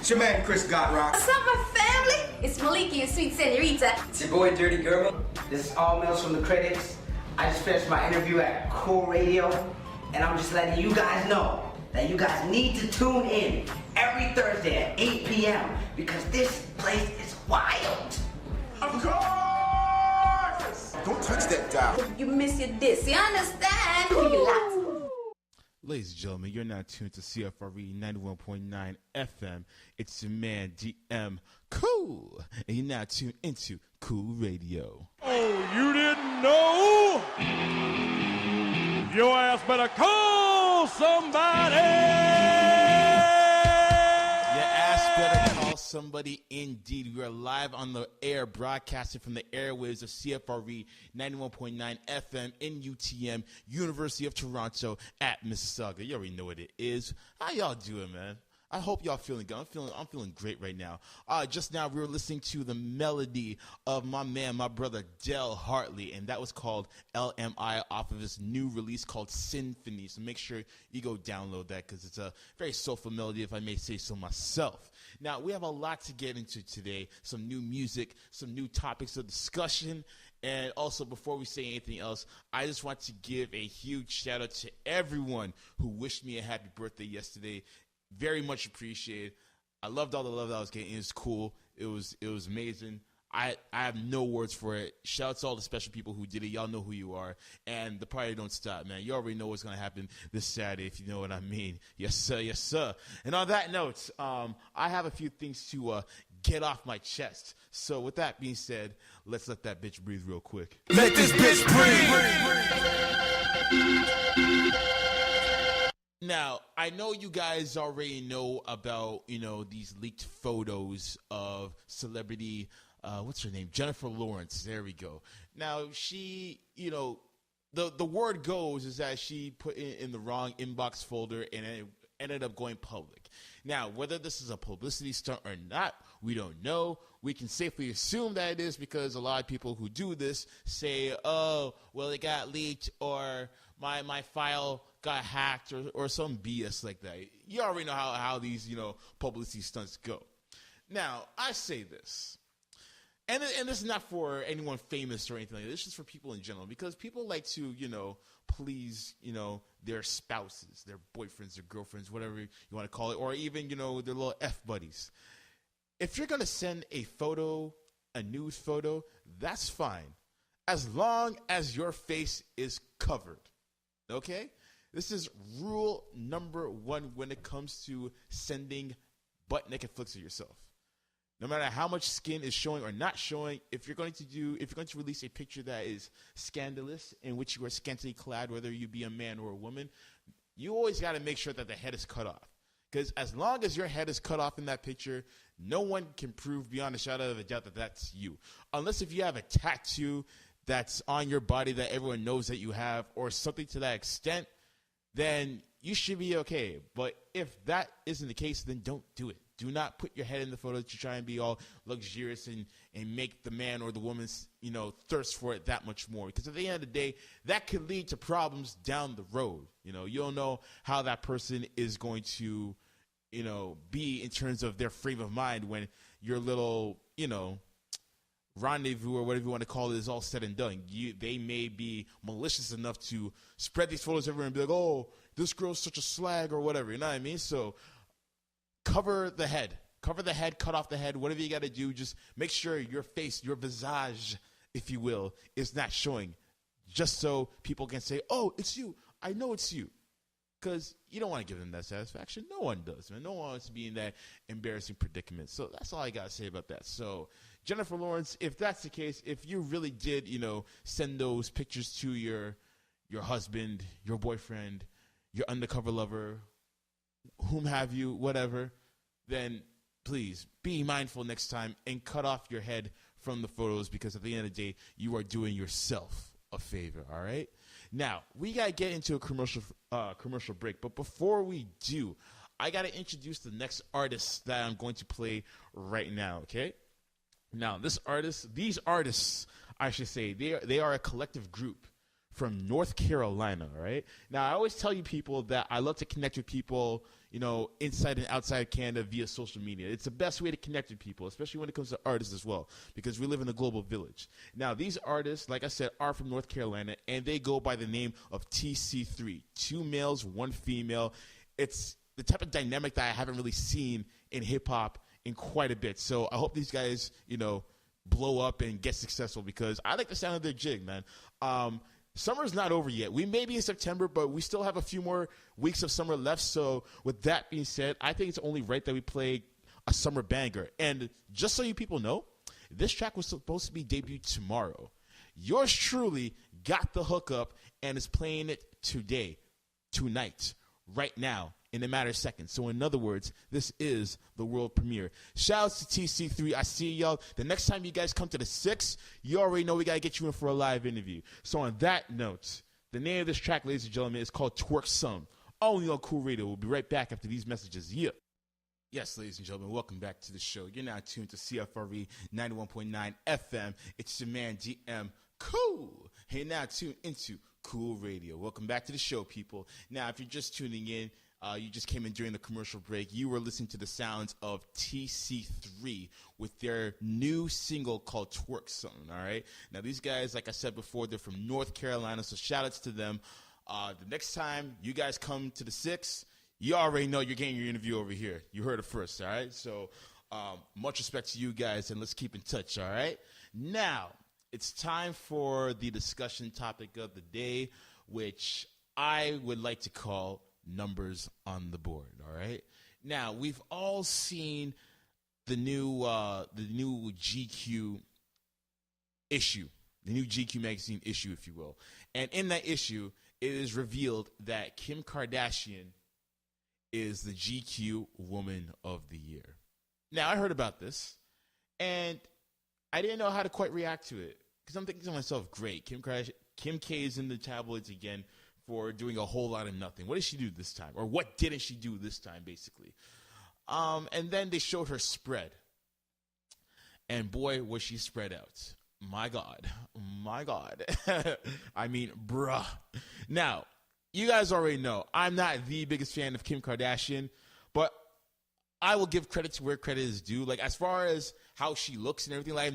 It's your man, Chris Godrock. What's up, my family? It's Maliki and Sweet Senorita. It's your boy, Dirty German. This is All Mails from the Critics. I just finished my interview at C.O.O.L Radio, and I'm just letting you guys know that you guys need to tune in every Thursday at 8 p.m. because this place is wild. Of course! Don't touch that dial. You miss your diss, you understand? Relax. Ladies and gentlemen, you're now tuned to CFRE 91.9 FM. It's your man, DM C.O.O.L, and you're now tuned into C.O.O.L Radio. Oh, you didn't know? Your ass better call somebody! Your ass better call somebody indeed. We are live on the air, broadcasting from the airwaves of CFRE 91.9 FM in UTM, University of Toronto at Mississauga. You already know what it is. How y'all doing, man? I hope y'all feeling good. I'm feeling great right now. Just now we were listening to the melody of my man, my brother Del Hartley, and that was called LMI off of his new release called Symphony. So make sure you go download that because it's a very soulful melody, if I may say so myself. Now we have a lot to get into today. Some new music, some new topics of discussion. And also, before we say anything else, I just want to give a huge shout out to everyone who wished me a happy birthday yesterday. Very much appreciated. I loved all the love that I was getting. It was cool. It was amazing. I have no words for it. Shout out to all the special people who did it. Y'all know who you are. And the party don't stop, man. You already know what's going to happen this Saturday, if you know what I mean. Yes, sir. Yes, sir. And on that note, I have a few things to get off my chest. So with that being said, let's let that bitch breathe real quick. Let this bitch breathe! Now, I know you guys already know about, these leaked photos of celebrity, what's her name? Jennifer Lawrence. There we go. Now, she, the word goes is that she put it in the wrong inbox folder and it ended up going public. Now, whether this is a publicity stunt or not, we don't know. We can safely assume that it is because a lot of people who do this say, oh, well, it got leaked or my file got hacked or some BS like that. You already know how these, publicity stunts go. Now, I say this, and this is not for anyone famous or anything like that. It's just for people in general because people like to, please, their spouses, their boyfriends, their girlfriends, whatever you want to call it, or even, their little F buddies. If you're going to send a photo, a nude photo, that's fine, as long as your face is covered. Okay? This is rule number 1 when it comes to sending butt-naked flicks of yourself. No matter how much skin is showing or not showing, if you're going to release a picture that is scandalous, in which you are scantily clad, whether you be a man or a woman, you always got to make sure that the head is cut off. Because as long as your head is cut off in that picture, no one can prove beyond a shadow of a doubt that that's you. Unless if you have a tattoo that's on your body that everyone knows that you have or something to that extent, then you should be okay. But if that isn't the case, then don't do it. Do not put your head in the photo to try and be all luxurious and make the man or the woman's, thirst for it that much more. Because at the end of the day, that could lead to problems down the road. You don't know how that person is going to, be in terms of their frame of mind when your little, rendezvous or whatever you want to call it is all said and done. They may be malicious enough to spread these photos everywhere and be like, oh, this girl's such a slag or whatever. You know what I mean? So cover the head, cut off the head, whatever you got to do. Just make sure your face, your visage, if you will, is not showing, just so people can say, oh, it's you. I know it's you. Because you don't want to give them that satisfaction. No one does, man. No one wants to be in that embarrassing predicament. So that's all I got to say about that. So Jennifer Lawrence, if that's the case, if you really did, send those pictures to your husband, your boyfriend, your undercover lover, whom have you, whatever, then please be mindful next time and cut off your head from the photos because at the end of the day, you are doing yourself a favor, all right? Now, we got to get into a commercial break, but before we do, I got to introduce the next artist that I'm going to play right now, okay? Now, these artists, I should say, they are a collective group from North Carolina, all right? Now, I always tell you people that I love to connect with people, inside and outside Canada via social media. It's the best way to connect with people, especially when it comes to artists as well, because we live in a global village. Now, these artists, like I said, are from North Carolina, and they go by the name of TC3, 2 males, 1 female. It's the type of dynamic that I haven't really seen in hip-hop in quite a bit. So I hope these guys, blow up and get successful, because I like the sound of their jig, man. Summer's not over yet. We may be in September, but we still have a few more weeks of summer left. So with that being said, I think it's only right that we play a summer banger. And just so you people know, this track was supposed to be debuted tomorrow. Yours truly got the hookup and is playing it today, tonight, right now, in a matter of seconds. So in other words, this is the world premiere. Shouts to TC3. I see y'all. The next time you guys come to the 6, you already know we got to get you in for a live interview. So on that note, the name of this track, ladies and gentlemen, is called Twerk Some, only on Cool Radio. We'll be right back after these messages. Yeah. Yes, ladies and gentlemen, welcome back to the show. You're now tuned to CFRE 91.9 FM. It's your man, GM Cool. You're now tuned into Cool Radio. Welcome back to the show, people. Now, if you're just tuning in, you just came in during the commercial break, you were listening to the sounds of TC3 with their new single called Twerk Some, all right? Now, these guys, like I said before, they're from North Carolina, so shout-outs to them. The next time you guys come to the 6, you already know you're getting your interview over here. You heard it first, all right? So much respect to you guys, and let's keep in touch, all right? Now, it's time for the discussion topic of the day, which I would like to call numbers on the board, all right? Now, we've all seen the new GQ issue, the new GQ magazine issue, if you will. And in that issue, it is revealed that Kim Kardashian is the GQ Woman of the Year. Now, I heard about this, and I didn't know how to quite react to it, because I'm thinking to myself, great, Kim K is in the tabloids again for doing a whole lot of nothing. What did she do this time? Or what didn't she do this time, basically? And then they showed her spread. And boy, was she spread out. My God. I mean, bruh. Now, you guys already know, I'm not the biggest fan of Kim Kardashian, but I will give credit to where credit is due. Like, as far as how she looks and everything, like,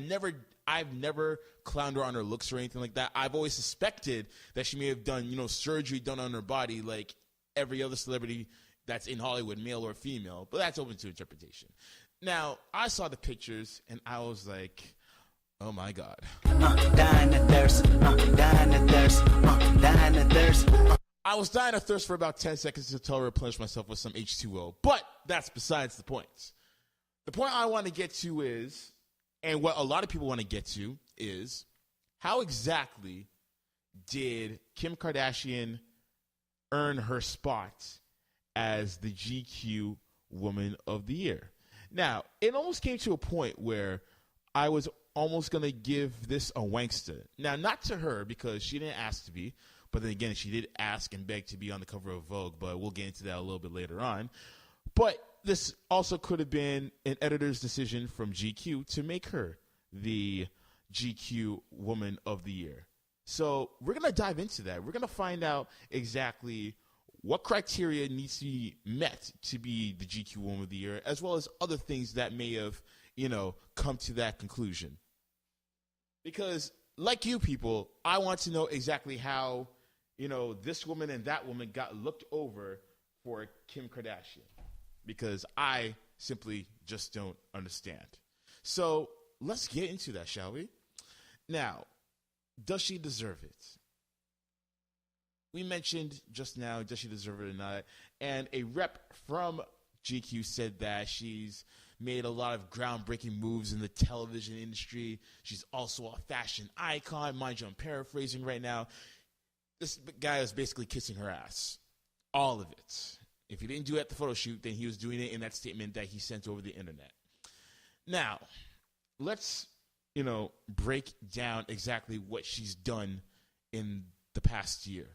I've never clowned her on her looks or anything like that. I've always suspected that she may have done, surgery done on her body like every other celebrity that's in Hollywood, male or female, but that's open to interpretation. Now, I saw the pictures, and I was like, oh, my God. I was dying of thirst for about 10 seconds until I replenished myself with some H2O, but that's besides the point. The point I want to get to is, and what a lot of people want to get to is, how exactly did Kim Kardashian earn her spot as the GQ Woman of the Year? Now, it almost came to a point where I was almost going to give this a wankster. Now, not to her, because she didn't ask to be, but then again, she did ask and beg to be on the cover of Vogue, but we'll get into that a little bit later on. But this also could have been an editor's decision from GQ to make her the GQ Woman of the Year. So we're going to dive into that. We're going to find out exactly what criteria needs to be met to be the GQ Woman of the Year, as well as other things that may have, come to that conclusion. Because like you people, I want to know exactly how, this woman and that woman got looked over for Kim Kardashian. Because I simply just don't understand. So let's get into that, shall we? Now, does she deserve it? We mentioned just now, does she deserve it or not? And a rep from GQ said that she's made a lot of groundbreaking moves in the television industry. She's also a fashion icon. Mind you, I'm paraphrasing right now. This guy is basically kissing her ass. All of it. If he didn't do it at the photo shoot, then he was doing it in that statement that he sent over the internet. Now, let's, break down exactly what she's done in the past year.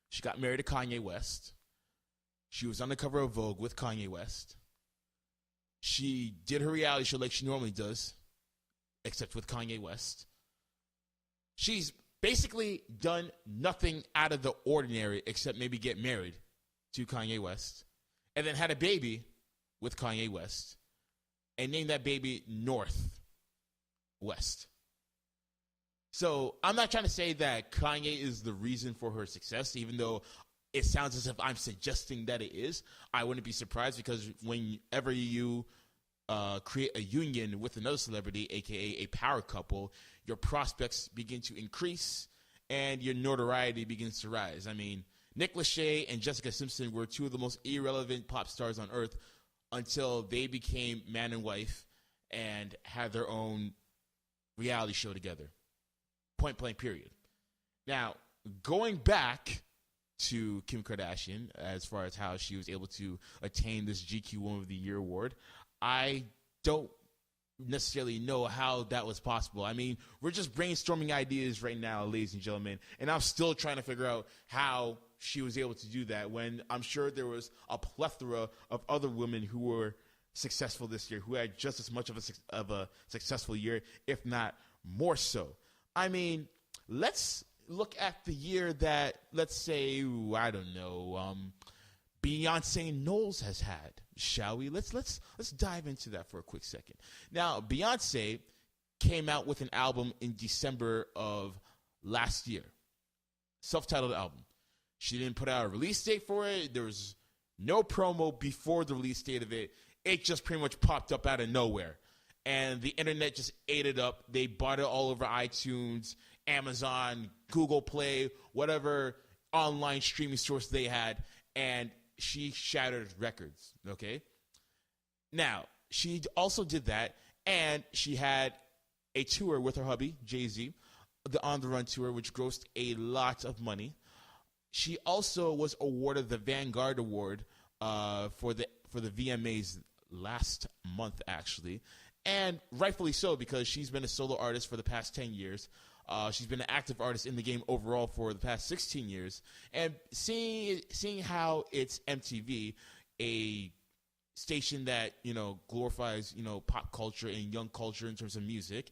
She got married to Kanye West. She was on the cover of Vogue with Kanye West. She did her reality show like she normally does, except with Kanye West. She's basically done nothing out of the ordinary except maybe get married to Kanye West. and then had a baby with Kanye West and named that baby North West. So I'm not trying to say that Kanye is the reason for her success, even though it sounds as if I'm suggesting that it is. I wouldn't be surprised, because whenever you create a union with another celebrity, aka a power couple, your prospects begin to increase and your notoriety begins to rise. I mean, Nick Lachey and Jessica Simpson were two of the most irrelevant pop stars on earth until they became man and wife and had their own reality show together. Point blank, period. Now, going back to Kim Kardashian, as far as how she was able to attain this GQ Woman of the Year award, I don't necessarily know how that was possible. I mean, we're just brainstorming ideas right now, ladies and gentlemen, and I'm still trying to figure out how she was able to do that, when I'm sure there was a plethora of other women who were successful this year, who had just as much of a successful year, if not more so. I mean, let's look at the year that, let's say, I don't know, Beyonce Knowles has had, shall we? Let's dive into that for a quick second. Now, Beyonce came out with an album in December of last year, self-titled album. She didn't put out a release date for it. There was no promo before the release date of it. It just pretty much popped up out of nowhere. And the internet just ate it up. They bought it all over iTunes, Amazon, Google Play, whatever online streaming source they had. And she shattered records, okay? Now, she also did that, and she had a tour with her hubby, Jay-Z, the On the Run tour, which grossed a lot of money. She also was awarded the Vanguard Award for the VMAs last month, actually. And rightfully so, because she's been a solo artist for the past 10 years. She's been an active artist in the game overall for the past 16 years. And seeing how it's MTV, a station that, glorifies, pop culture and young culture in terms of music,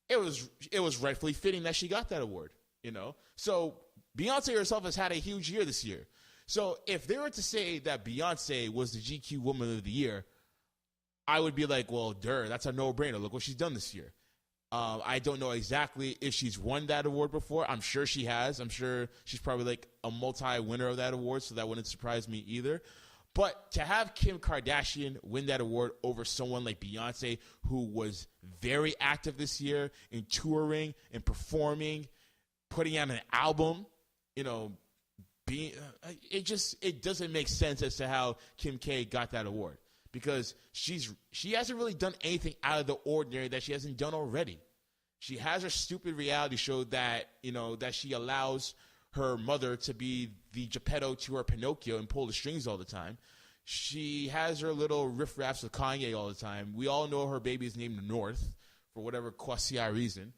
it was rightfully fitting that she got that award, So Beyonce herself has had a huge year this year. So if they were to say that Beyonce was the GQ Woman of the Year, I would be like, well, that's a no-brainer. Look what she's done this year. I don't know exactly if she's won that award before. I'm sure she has. I'm sure she's probably like a multi-winner of that award, so that wouldn't surprise me either. But to have Kim Kardashian win that award over someone like Beyonce, who was very active this year in touring and performing, putting out an album, it doesn't make sense as to how Kim K got that award. Because she hasn't really done anything out of the ordinary that she hasn't done already. She has her stupid reality show that, that she allows her mother to be the Geppetto to her Pinocchio and pull the strings all the time. She has her little riffraffs with Kanye all the time. We all know her baby is named North for whatever quasi reason.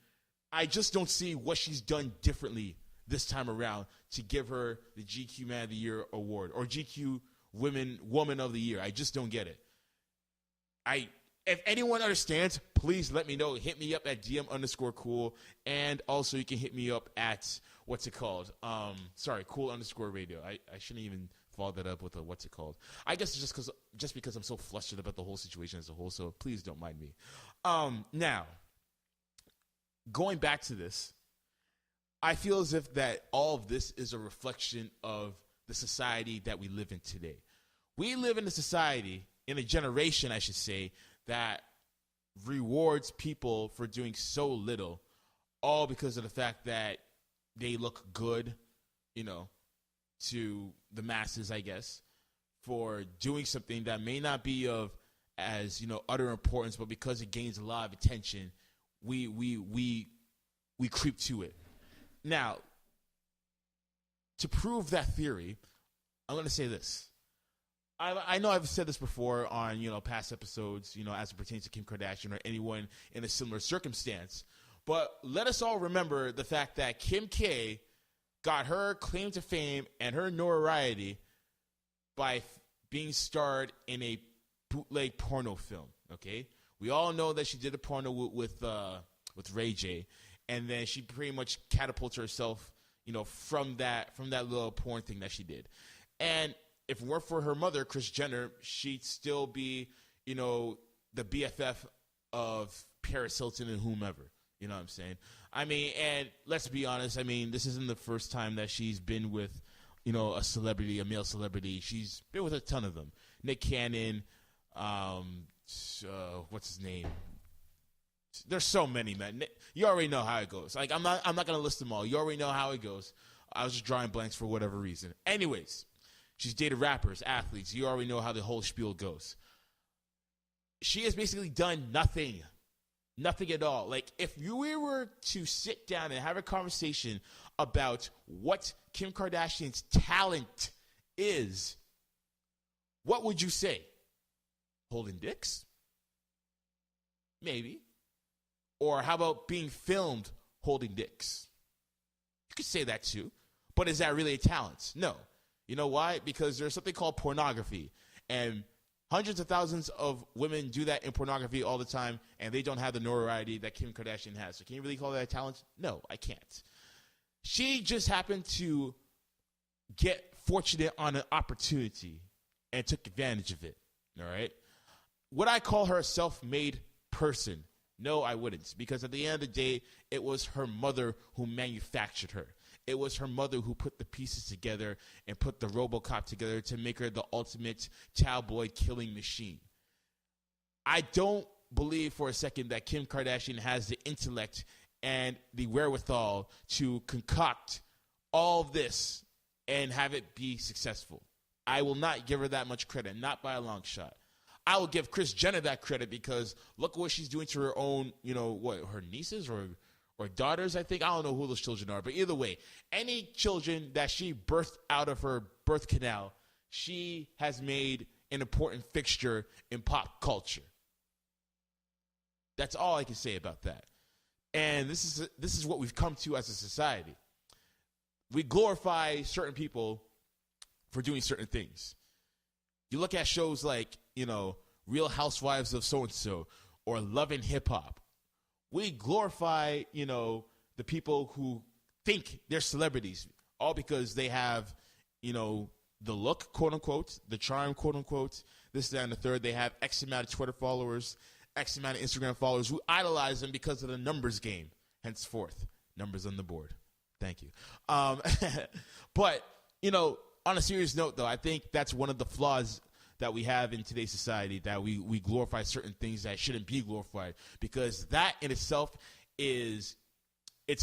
I just don't see what she's done differently this time around to give her the GQ Man of the Year award or GQ Woman of the Year. I just don't get it. If anyone understands, please let me know. Hit me up at DM_cool. And also you can hit me up at, cool_radio. I shouldn't even follow that up with a what's it called. I guess it's just because I'm so flustered about the whole situation as a whole, so please don't mind me. Now, going back to this, I feel as if that all of this is a reflection of the society that we live in today. We live in a society, in a generation, I should say, that rewards people for doing so little, all because of the fact that they look good, to the masses, I guess, for doing something that may not be of as, utter importance, but because it gains a lot of attention, we creep to it. Now, to prove that theory, I'm going to say this. I know I've said this before on, past episodes, as it pertains to Kim Kardashian or anyone in a similar circumstance. But let us all remember the fact that Kim K got her claim to fame and her notoriety by being starred in a bootleg porno film, okay? We all know that she did a porno with Ray J, and then she pretty much catapulted herself, from that little porn thing that she did. And if it weren't for her mother, Kris Jenner, she'd still be, the BFF of Paris Hilton and whomever. You know what I'm saying? I mean, and let's be honest. I mean, this isn't the first time that she's been with, a celebrity, a male celebrity. She's been with a ton of them. Nick Cannon, what's his name? There's so many, man. You already know how it goes. Like, I'm not gonna list them all. You already know how it goes. I was just drawing blanks for whatever reason. Anyways, she's dated rappers, athletes. You already know how the whole spiel goes. She has basically done nothing. Nothing at all. Like, if we were to sit down and have a conversation about what Kim Kardashian's talent is, what would you say? Holding dicks? Maybe. Or how about being filmed holding dicks? You could say that too. But is that really a talent? No. You know why? Because there's something called pornography. And hundreds of thousands of women do that in pornography all the time, and they don't have the notoriety that Kim Kardashian has. So can you really call that a talent? No, I can't. She just happened to get fortunate on an opportunity and took advantage of it. All right? Would I call her a self-made person? No, I wouldn't. Because at the end of the day, it was her mother who manufactured her. It was her mother who put the pieces together and put the RoboCop together to make her the ultimate cowboy killing machine. I don't believe for a second that Kim Kardashian has the intellect and the wherewithal to concoct all of this and have it be successful. I will not give her that much credit, not by a long shot. I will give Kris Jenner that credit because look what she's doing to her own, her nieces or daughters, I think. I don't know who those children are. But either way, any children that she birthed out of her birth canal, she has made an important fixture in pop culture. That's all I can say about that. And this is what we've come to as a society. We glorify certain people for doing certain things. You look at shows like, Real Housewives of So-and-so or Love and Hip Hop. We glorify, the people who think they're celebrities, all because they have, the look, quote unquote, the charm, quote unquote, this, that, and the third. They have X amount of Twitter followers, X amount of Instagram followers who idolize them because of the numbers game. Henceforth, numbers on the board. Thank you. But, on a serious note, though, I think that's one of the flaws that we have in today's society, that we glorify certain things that shouldn't be glorified, because that in itself it's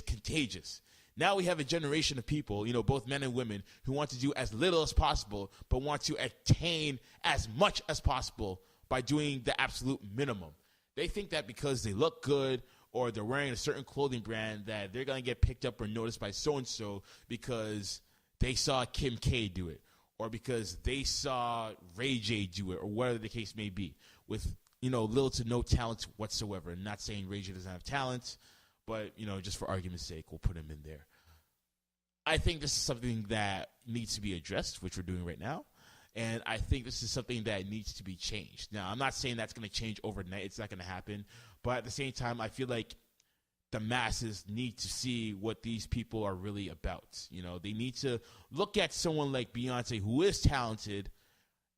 contagious. Now we have a generation of people, both men and women, who want to do as little as possible, but want to attain as much as possible by doing the absolute minimum. They think that because they look good or they're wearing a certain clothing brand that they're going to get picked up or noticed by so-and-so because they saw Kim K do it, or because they saw Ray J do it, or whatever the case may be, with, little to no talent whatsoever. And not saying Ray J doesn't have talent, but, just for argument's sake, we'll put him in there. I think this is something that needs to be addressed, which we're doing right now. And I think this is something that needs to be changed. Now, I'm not saying that's going to change overnight. It's not going to happen. But at the same time, I feel like the masses need to see what these people are really about. They need to look at someone like Beyonce, who is talented,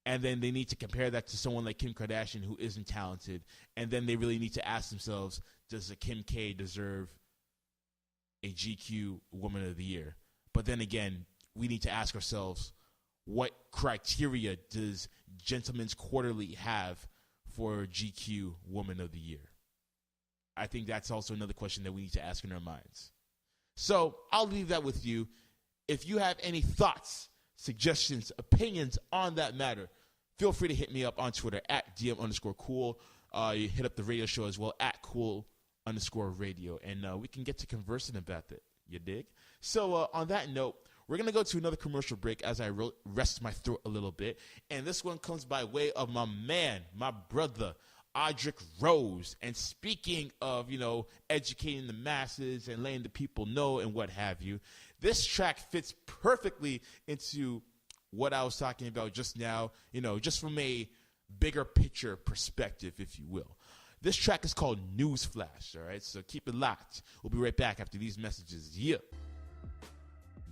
and then they need to compare that to someone like Kim Kardashian, who isn't talented. And then they really need to ask themselves, does a Kim K deserve a GQ Woman of the Year? But then again, we need to ask ourselves, what criteria does Gentleman's Quarterly have for GQ Woman of the Year? I think that's also another question that we need to ask in our minds. So I'll leave that with you. If you have any thoughts, suggestions, opinions on that matter, feel free to hit me up on Twitter at DM_cool. You hit up the radio show as well at cool_radio. And we can get to conversing about that. You dig? So on that note, we're going to go to another commercial break as I rest my throat a little bit. And this one comes by way of my man, my brother, Audric Rose. And speaking of, educating the masses and letting the people know and what have you, this track fits perfectly into what I was talking about just now, just from a bigger picture perspective, if you will. This track is called Newsflash, all right? So keep it locked. We'll be right back after these messages. Yeah.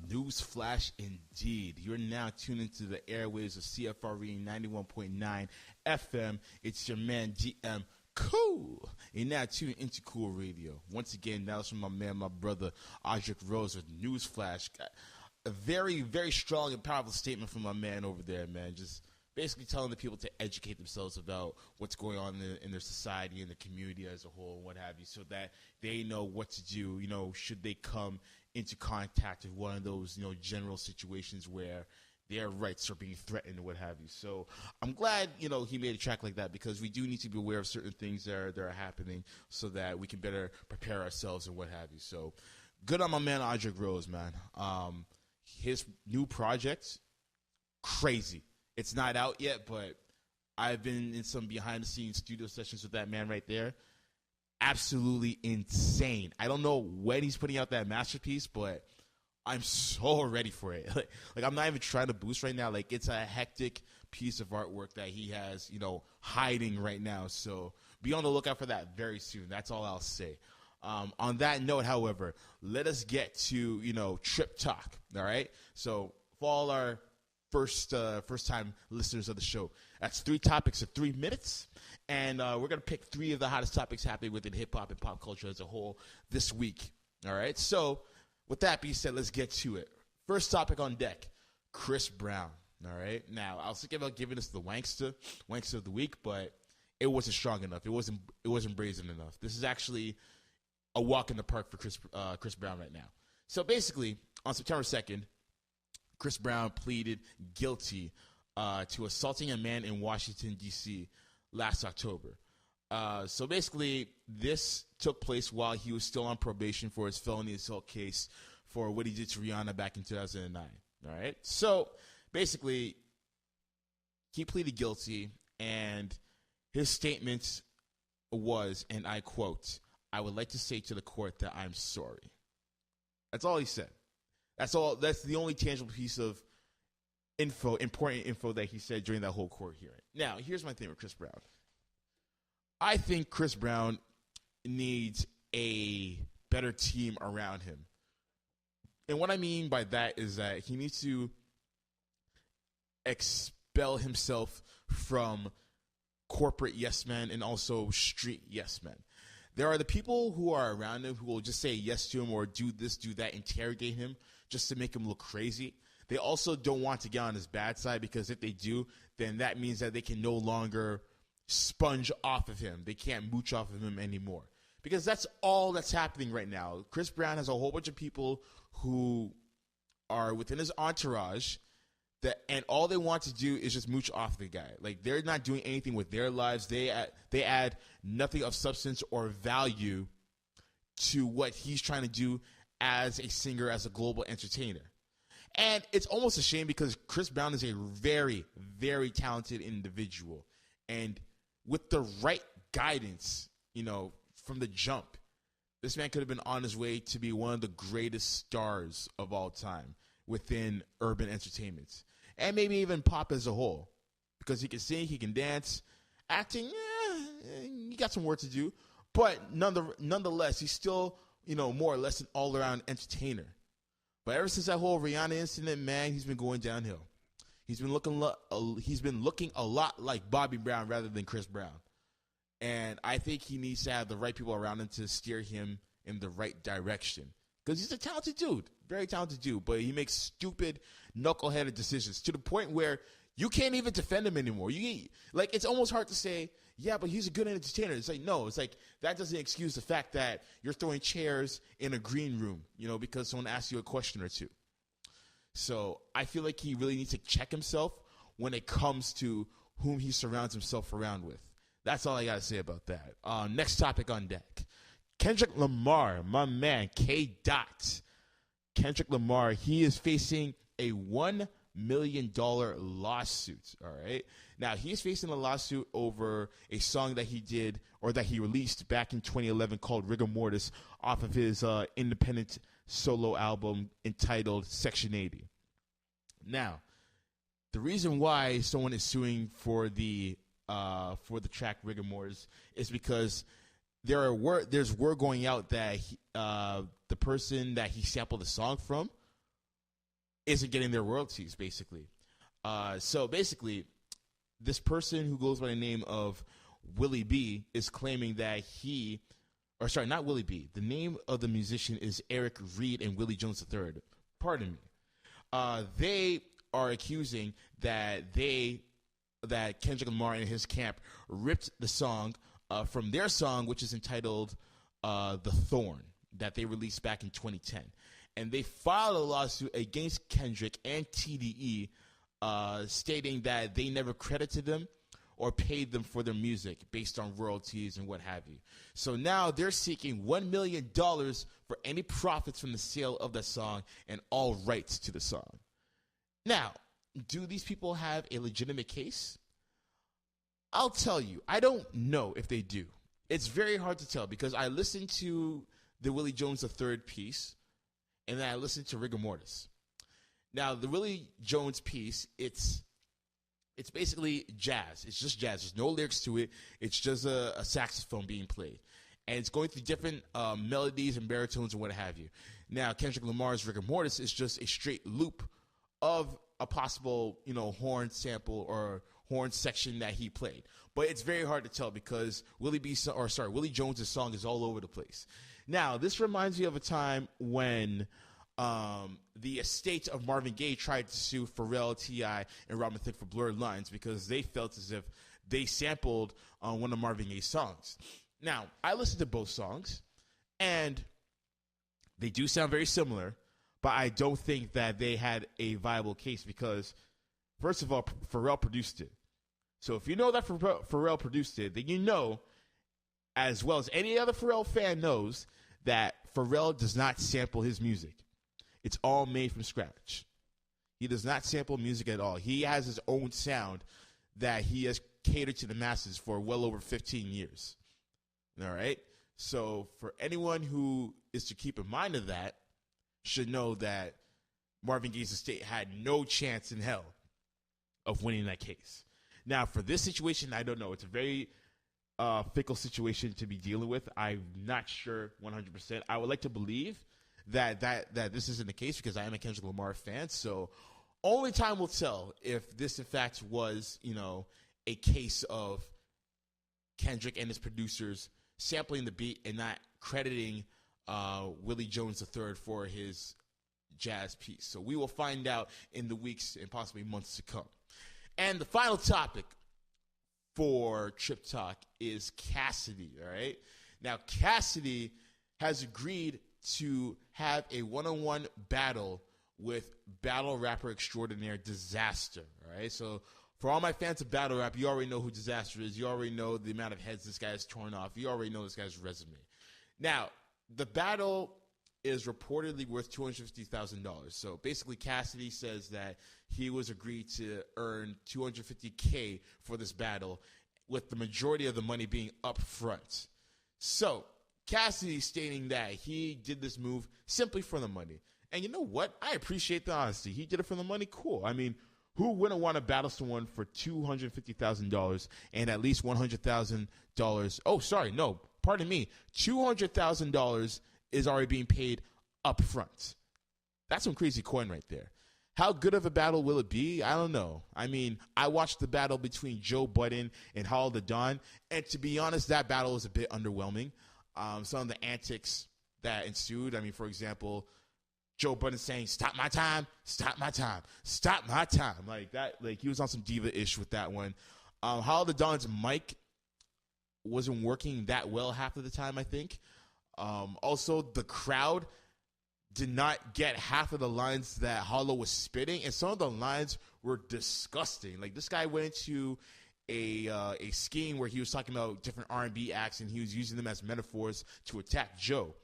Newsflash indeed. You're now tuned into the airwaves of CFRE 91.9 FM. It's your man GM Cool. You're now tuned into Cool Radio. Once again, that was from my man, my brother, Audric Rose with Newsflash. A very, very strong and powerful statement from my man over there, man. Just basically telling the people to educate themselves about what's going on in their society and the community as a whole and what have you, so that they know what to do, should they come into contact with one of those, general situations where their rights are being threatened and what have you. So I'm glad, he made a track like that, because we do need to be aware of certain things that are happening so that we can better prepare ourselves and what have you. So good on my man, Audric Rose, man. His new project, crazy. It's not out yet, but I've been in some behind-the-scenes studio sessions with that man right there. Absolutely insane. I don't know when he's putting out that masterpiece, but I'm so ready for it. Like I'm not even trying to boost right now. Like, it's a hectic piece of artwork that he has, hiding right now. So be on the lookout for that very soon. That's all I'll say. On that note, however, let us get to, Trip Talk, all right? So for all our first-time listeners of the show, that's 3 topics of 3 minutes, and we're going to pick 3 of the hottest topics happening within hip-hop and pop culture as a whole this week, all right? So with that being said, let's get to it. First topic on deck, Chris Brown, all right? Now, I was thinking about giving this the wankster of the week, but it wasn't strong enough. It wasn't brazen enough. This is actually a walk in the park for Chris Brown right now. So basically, on September 2nd, Chris Brown pleaded guilty to assaulting a man in Washington, D.C. last October. So basically, this took place while he was still on probation for his felony assault case for what he did to Rihanna back in 2009. All right? So basically, he pleaded guilty, and his statement was, and I quote, "I would like to say to the court that I'm sorry." That's all he said. That's all. That's the only tangible piece of important info that he said during that whole court hearing. Now, here's my thing with Chris Brown. I think Chris Brown needs a better team around him. And what I mean by that is that he needs to expel himself from corporate yes men and also street yes men. There are the people who are around him who will just say yes to him or do this, do that, interrogate him just to make him look crazy. They also don't want to get on his bad side, because if they do, then that means that they can no longer sponge off of him. They can't mooch off of him anymore, because that's all that's happening right now. Chris Brown has a whole bunch of people who are within his entourage and all they want to do is just mooch off the guy. Like, they're not doing anything with their lives. They add nothing of substance or value to what he's trying to do as a singer, as a global entertainer. And it's almost a shame, because Chris Brown is a very, very talented individual. And with the right guidance, from the jump, this man could have been on his way to be one of the greatest stars of all time within urban entertainment. And maybe even pop as a whole, because he can sing, he can dance, acting. He got some work to do, but nonetheless, he's still, more or less an all-around entertainer. But ever since that whole Rihanna incident, man, he's been going downhill. He's been looking a lot like Bobby Brown rather than Chris Brown, and I think he needs to have the right people around him to steer him in the right direction. Because he's a talented dude, very talented dude, but he makes stupid, knuckleheaded decisions to the point where you can't even defend him anymore. It's almost hard to say, yeah, but he's a good entertainer. It's like, no, that doesn't excuse the fact that you're throwing chairs in a green room, because someone asks you a question or two. So I feel like he really needs to check himself when it comes to whom he surrounds himself around with. That's all I got to say about that. Next topic on deck. Kendrick Lamar, my man, K-Dot. Kendrick Lamar, he is facing a $1 million lawsuit, all right? Now, he's facing a lawsuit over a song that he did, or that he released back in 2011 called Rigor Mortis, off of his independent solo album entitled Section 80. Now, the reason why someone is suing for the track Rigor Mortis is because there's word going out that the person that he sampled the song from isn't getting their royalties, basically. So basically, this person who goes by the name of Willie B is claiming that not Willie B. The name of the musician is Eric Reed and Willie Jones III. Pardon me. They are accusing that Kendrick Lamar and his camp ripped the song from their song, which is entitled "The Thorn," that they released back in 2010, and they filed a lawsuit against Kendrick and TDE, stating that they never credited them or paid them for their music based on royalties and what have you. So now they're seeking $1 million for any profits from the sale of that song and all rights to the song. Now, do these people have a legitimate case? I'll tell you, I don't know if they do. It's very hard to tell because I listened to the Willie Jones III piece, and then I listened to Rigor Mortis. Now, the Willie Jones piece, it's basically jazz. It's just jazz. There's no lyrics to it. It's just a saxophone being played. And it's going through different melodies and baritones and what have you. Now, Kendrick Lamar's Rigor Mortis is just a straight loop of a possible, horn sample or horn section that he played. But it's very hard to tell because Willie Jones' song is all over the place. Now, this reminds me of a time when the estate of Marvin Gaye tried to sue Pharrell, T.I., and Robin Thicke for Blurred Lines because they felt as if they sampled one of Marvin Gaye's songs. Now, I listened to both songs, and they do sound very similar, but I don't think that they had a viable case because, first of all, Pharrell produced it. So if you know that Pharrell produced it, then you know, as well as any other Pharrell fan knows, that Pharrell does not sample his music. It's all made from scratch. He does not sample music at all. He has his own sound that he has catered to the masses for well over 15 years. All right? So for anyone who is to keep in mind of that, should know that Marvin Gaye's estate had no chance in hell of winning that case. Now, for this situation, I don't know. It's a very fickle situation to be dealing with. I'm not sure 100%. I would like to believe that this isn't the case because I am a Kendrick Lamar fan. So only time will tell if this, in fact, was, a case of Kendrick and his producers sampling the beat and not crediting Willie Jones III for his jazz piece. So we will find out in the weeks and possibly months to come. And the final topic for Trip Talk is Cassidy, all right? Now, Cassidy has agreed to have a one-on-one battle with battle rapper extraordinaire Disaster, all right? So for all my fans of battle rap, you already know who Disaster is. You already know the amount of heads this guy has torn off. You already know this guy's resume. Now, the battle is reportedly worth $250,000. So basically, Cassidy says that he was agreed to earn $250K for this battle, with the majority of the money being up front. So Cassidy stating that he did this move simply for the money. And you know what? I appreciate the honesty. He did it for the money. Cool. I mean, who wouldn't want to battle someone for $250,000 and at least $100,000? Oh, sorry. No, pardon me. $200,000 is already being paid up front. That's some crazy coin right there. How good of a battle will it be? I don't know. I mean, I watched the battle between Joe Budden and Hollow the Don, and to be honest, that battle was a bit underwhelming. Some of the antics that ensued. I mean, for example, Joe Budden saying, "Stop my time, stop my time, stop my time." Like that, like he was on some diva-ish with that one. Hollow the Don's mic wasn't working that well half of the time, I think. Also, the crowd did not get half of the lines that Hollow was spitting, and some of the lines were disgusting. Like this guy went into a scheme where he was talking about different R&B acts, and he was using them as metaphors to attack Joe.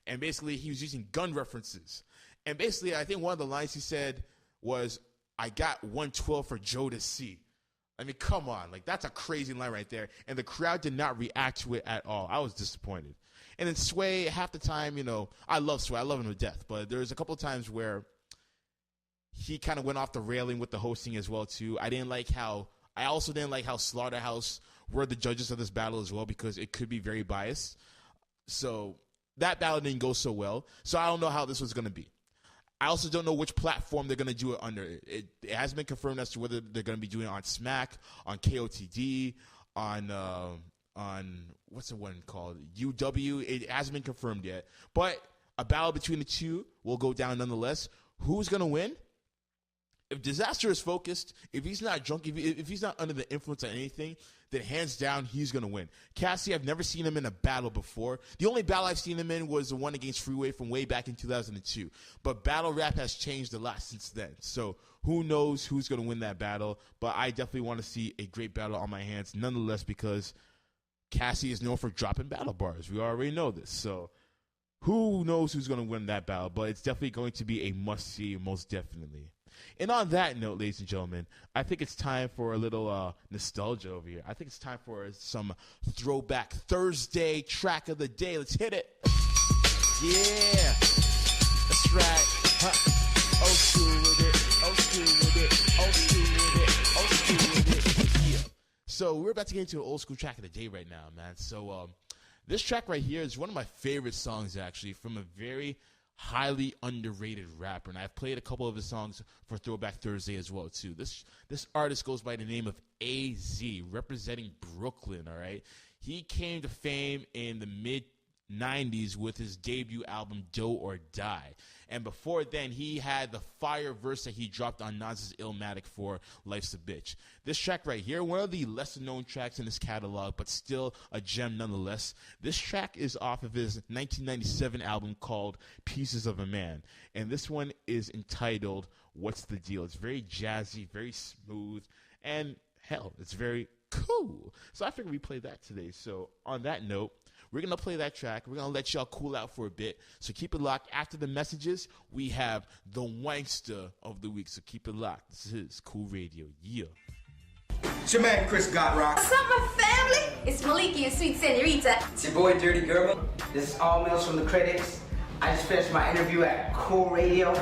And basically, he was using gun references. And basically, I think one of the lines he said was, "I got 112 for Joe to see." I mean, come on. Like, that's a crazy line right there. And the crowd did not react to it at all. I was disappointed. And then Sway, half the time, I love Sway. I love him to death. But there's a couple of times where he kind of went off the railing with the hosting as well, too. I also didn't like how Slaughterhouse were the judges of this battle as well, because it could be very biased. So that battle didn't go so well. So I don't know how this was going to be. I also don't know which platform they're going to do it under. It hasn't been confirmed as to whether they're going to be doing it on Smack, on KOTD, on what's the one called? UW. It hasn't been confirmed yet. But a battle between the two will go down nonetheless. Who's going to win? If Disaster is focused, if he's not drunk, if he's not under the influence of anything, then hands down, he's going to win. Cassie, I've never seen him in a battle before. The only battle I've seen him in was the one against Freeway from way back in 2002. But battle rap has changed a lot since then. So who knows who's going to win that battle. But I definitely want to see a great battle on my hands, nonetheless, because Cassie is known for dropping battle bars. We already know this. So who knows who's going to win that battle. But it's definitely going to be a must-see, most definitely. And on that note, ladies and gentlemen, I think it's time for a little nostalgia over here. I think it's time for some Throwback Thursday track of the day. Let's hit it. Yeah. That's right. Huh. Old school with it. Old school with it. Old school with it. Old school with it. Yeah. So we're about to get into an old school track of the day right now, man. So this track right here is one of my favorite songs, actually, from a very highly underrated rapper, and I've played a couple of his songs for Throwback Thursday as well too. This artist goes by the name of AZ, representing Brooklyn. All right, he came to fame in the mid 90s with his debut album Do or Die, and before then he had the fire verse that he dropped on Nas's Illmatic for Life's a Bitch. This track right here, one of the lesser known tracks in his catalog, but still a gem nonetheless. This track is off of his 1997 album called Pieces of a Man, and this one is entitled What's the Deal. It's very jazzy, very smooth, and hell, it's very cool. So I figured we play that today. So on that note, we're going to play that track. We're going to let y'all cool out for a bit. So keep it locked. After the messages, we have the Wankster of the Week. So keep it locked. This is Cool Radio. Yeah. It's your man, Chris Godrock. What's up, my family? It's Maliki and Sweet Senorita. It's your boy, Dirty Gerbil. This is All Mails from the Critics. I just finished my interview at C.O.O.L Radio,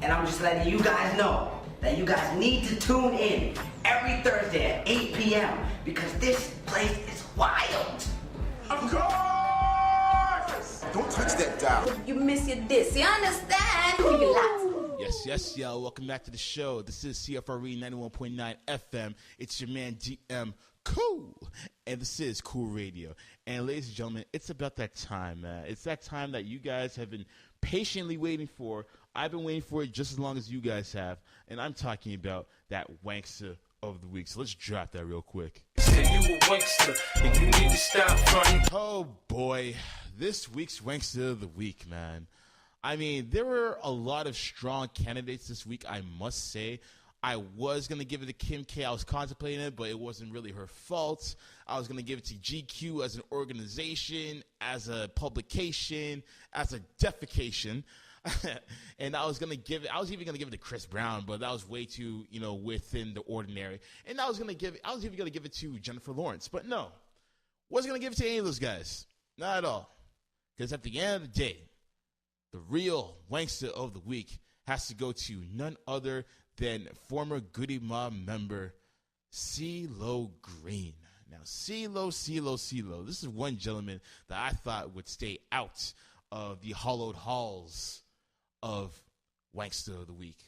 and I'm just letting you guys know that you guys need to tune in every Thursday at 8 p.m. because this place is wild. Of course! Don't touch that dial. You miss your diss, you understand? Keep it locked. Yes, y'all. Welcome back to the show. This is CFRE 91.9 FM. It's your man, DM Cool. And this is Cool Radio. And ladies and gentlemen, it's about that time, man. It's that time that you guys have been patiently waiting for. I've been waiting for it just as long as you guys have. And I'm talking about that Wankster of the Week. So let's drop that real quick. Said you a wankster, and you need to stop fronting. Oh boy, this week's Wankster of the Week, man. I mean, there were a lot of strong candidates this week, I must say. I was going to give it to Kim K. I was contemplating it, but it wasn't really her fault. I was going to give it to GQ as an organization, as a publication, as a defecation. And I was even going to give it to Chris Brown, but that was way too, within the ordinary. And I was even going to give it to Jennifer Lawrence, but no. Wasn't going to give it to any of those guys. Not at all. Because at the end of the day, the real Wankster of the Week has to go to none other than former Goody Mob member Cee-lo Green. Now, Cee-lo. This is one gentleman that I thought would stay out of the hollowed halls of Wankster of the Week,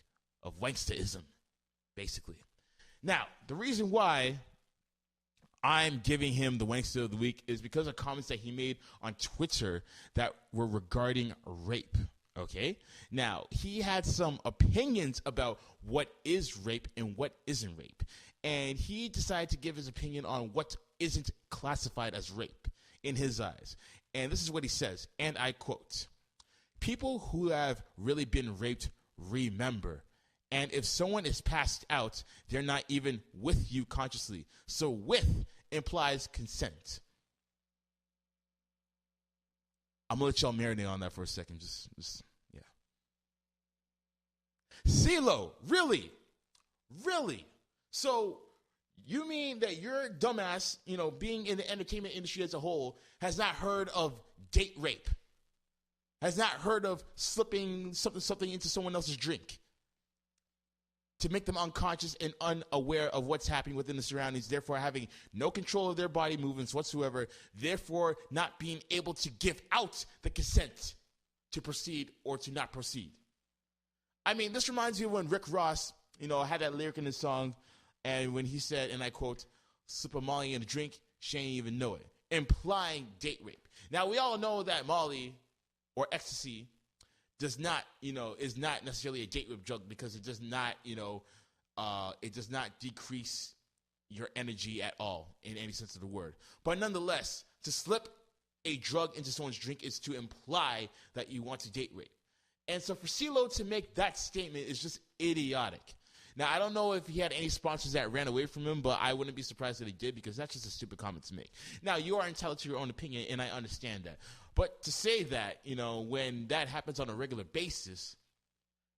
of Wanksterism, basically. Now, the reason why I'm giving him the Wankster of the Week is because of comments that he made on Twitter that were regarding rape. Okay? Now, he had some opinions about what is rape and what isn't rape. And he decided to give his opinion on what isn't classified as rape in his eyes. And this is what he says, and I quote, "People who have really been raped remember. And if someone is passed out, they're not even with you consciously. So with implies consent." I'm going to let y'all marinate on that for a second. Yeah. Cee-lo, really? Really? So you mean that your dumbass, being in the entertainment industry as a whole, has not heard of date rape? Has not heard of slipping something into someone else's drink to make them unconscious and unaware of what's happening within the surroundings, therefore having no control of their body movements whatsoever, therefore not being able to give out the consent to proceed or to not proceed? I mean, this reminds me of when Rick Ross, had that lyric in his song, and when he said, and I quote, "Slip a Molly in a drink, she ain't even know it," implying date rape. Now, we all know that Molly or ecstasy does not, is not necessarily a date rape drug because it does not, it does not decrease your energy at all in any sense of the word. But nonetheless, to slip a drug into someone's drink is to imply that you want to date rape. And so for C.O.O.L to make that statement is just idiotic. Now, I don't know if he had any sponsors that ran away from him, but I wouldn't be surprised that he did because that's just a stupid comment to make. Now, you are entitled to your own opinion, and I understand that. But to say that, when that happens on a regular basis,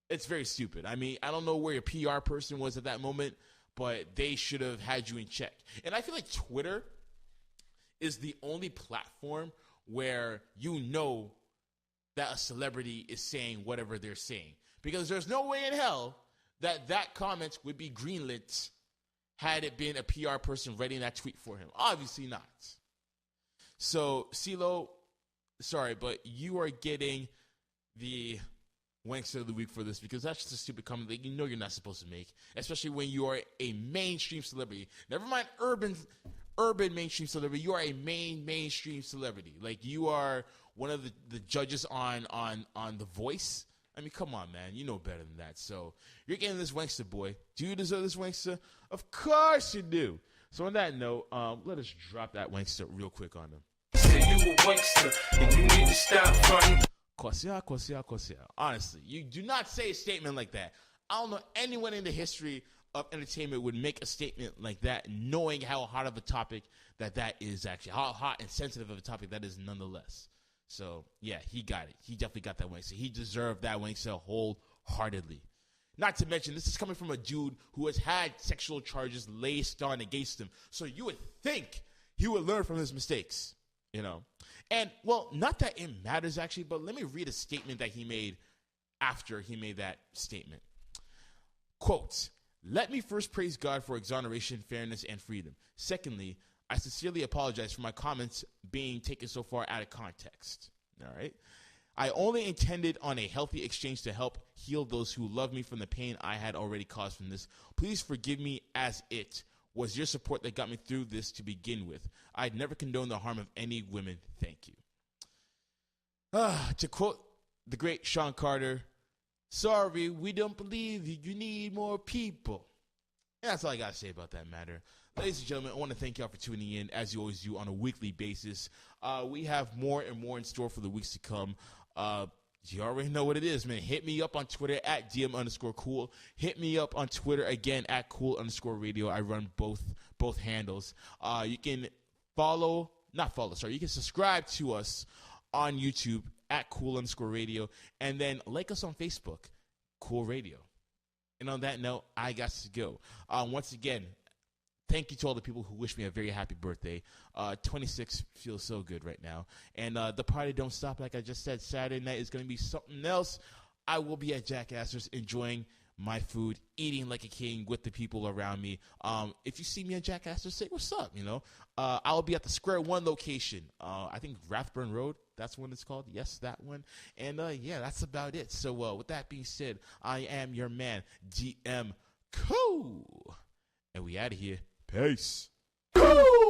it's very stupid. I mean, I don't know where your PR person was at that moment, but they should have had you in check. And I feel like Twitter is the only platform where that a celebrity is saying whatever they're saying. Because there's no way in hell that comment would be greenlit had it been a PR person writing that tweet for him. Obviously not. So, C.O.O.L, sorry, but you are getting the Wankster of the Week for this because that's just a stupid comment that you're not supposed to make, especially when you are a mainstream celebrity. Never mind urban mainstream celebrity. You are a mainstream celebrity. Like, you are one of the judges on The Voice. I mean, come on, man. You know better than that. So you're getting this Wankster, boy. Do you deserve this Wankster? Of course you do. So on that note, let us drop that Wankster real quick on them. Say you a wankster, and you need to stop fronting. Kosia. Honestly, you do not say a statement like that. I don't know anyone in the history of entertainment would make a statement like that, knowing how hot of a topic that is actually, how hot and sensitive of a topic that is nonetheless. So, yeah, he got it. He definitely got that Wankster. He deserved that Wankster wholeheartedly. Not to mention, this is coming from a dude who has had sexual charges laced on against him. So you would think he would learn from his mistakes, And, well, not that it matters, actually, but let me read a statement that he made after he made that statement. Quote, "Let me first praise God for exoneration, fairness, and freedom. Secondly, I sincerely apologize for my comments being taken so far out of context." All right. "I only intended on a healthy exchange to help heal those who love me from the pain I had already caused from this. Please forgive me, as it was your support that got me through this to begin with. I'd never condone the harm of any women. Thank you." To quote the great Sean Carter, "Sorry, we don't believe you. You need more people." And that's all I got to say about that matter. Ladies and gentlemen, I want to thank y'all for tuning in, as you always do, on a weekly basis. We have more and more in store for the weeks to come. You already know what it is, man. Hit me up on Twitter at DM_cool. Hit me up on Twitter again at cool_radio. I run both handles. You can you can subscribe to us on YouTube at cool_radio. And then like us on Facebook, Cool Radio. And on that note, I got to go. Once again, thank you to all the people who wish me a very happy birthday. 26 feels so good right now. And the party don't stop, like I just said. Saturday night is going to be something else. I will be at Jack Astor's enjoying my food, eating like a king with the people around me. If you see me at Jack Astor's, say what's up, I'll be at the Square One location. I think Rathburn Road, that's what it's called. Yes, that one. And yeah, that's about it. So with that being said, I am your man, DM Cool. And we out of here. Peace. Cool.